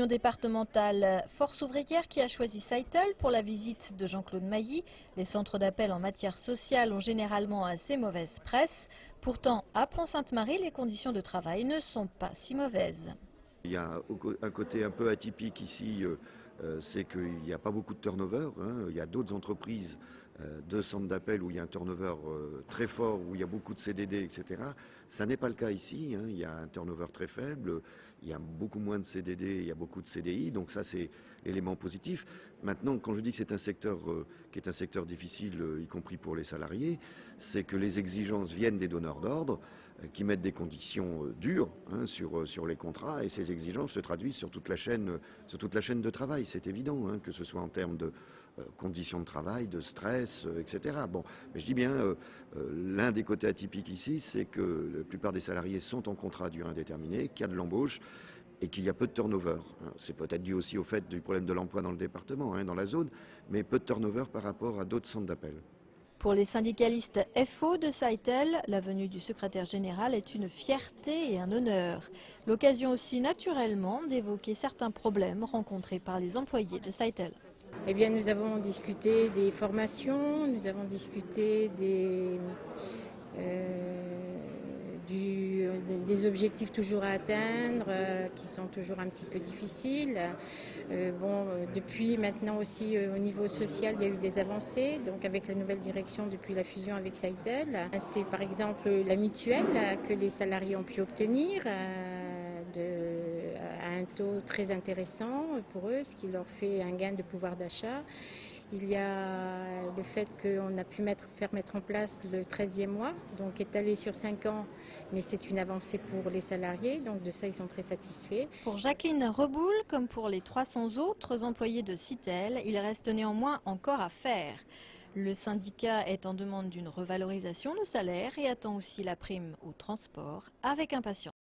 L'Union départementale Force ouvrière qui a choisi Seitel pour la visite de Jean-Claude Mailly. Les centres d'appel en matière sociale ont généralement assez mauvaise presse. Pourtant, à Pont-Sainte-Marie, les conditions de travail ne sont pas si mauvaises. Il y a un côté un peu atypique ici, c'est qu'il n'y a pas beaucoup de turnover. Il y a d'autres entreprises de centres d'appel où il y a un turnover très fort, où il y a beaucoup de CDD, etc. Ça n'est pas le cas ici. Il y a un turnover très faible, il y a beaucoup moins de CDD, il y a beaucoup de CDI, donc ça c'est l'élément positif. Maintenant, quand je dis que c'est un secteur qui est un secteur difficile, y compris pour les salariés, c'est que les exigences viennent des donneurs d'ordre qui mettent des conditions dures sur les contrats, et ces exigences se traduisent sur toute la chaîne de travail. C'est évident, que ce soit en termes de conditions de travail, de stress, etc. Bon, mais je dis bien, l'un des côtés atypiques ici, c'est que la plupart des salariés sont en contrat à durée indéterminée, qu'il y a de l'embauche et qu'il y a peu de turnover. C'est peut-être dû aussi au fait du problème de l'emploi dans le département, dans la zone, mais peu de turnover par rapport à d'autres centres d'appel. Pour les syndicalistes FO de Seitel, la venue du secrétaire général est une fierté et un honneur. L'occasion aussi naturellement d'évoquer certains problèmes rencontrés par les employés de Seitel. Eh bien, nous avons discuté des formations, nous avons discuté des objectifs toujours à atteindre, qui sont toujours un petit peu difficiles. Depuis maintenant aussi au niveau social, il y a eu des avancées, donc avec la nouvelle direction depuis la fusion avec Seitel. C'est par exemple la mutuelle que les salariés ont pu obtenir à un taux très intéressant pour eux, ce qui leur fait un gain de pouvoir d'achat. Il y a le fait qu'on a pu faire mettre en place le 13e mois, donc étalé sur 5 ans, mais c'est une avancée pour les salariés, donc de ça ils sont très satisfaits. Pour Jacqueline Reboul, comme pour les 300 autres employés de Seitel, il reste néanmoins encore à faire. Le syndicat est en demande d'une revalorisation de salaire et attend aussi la prime au transport avec impatience.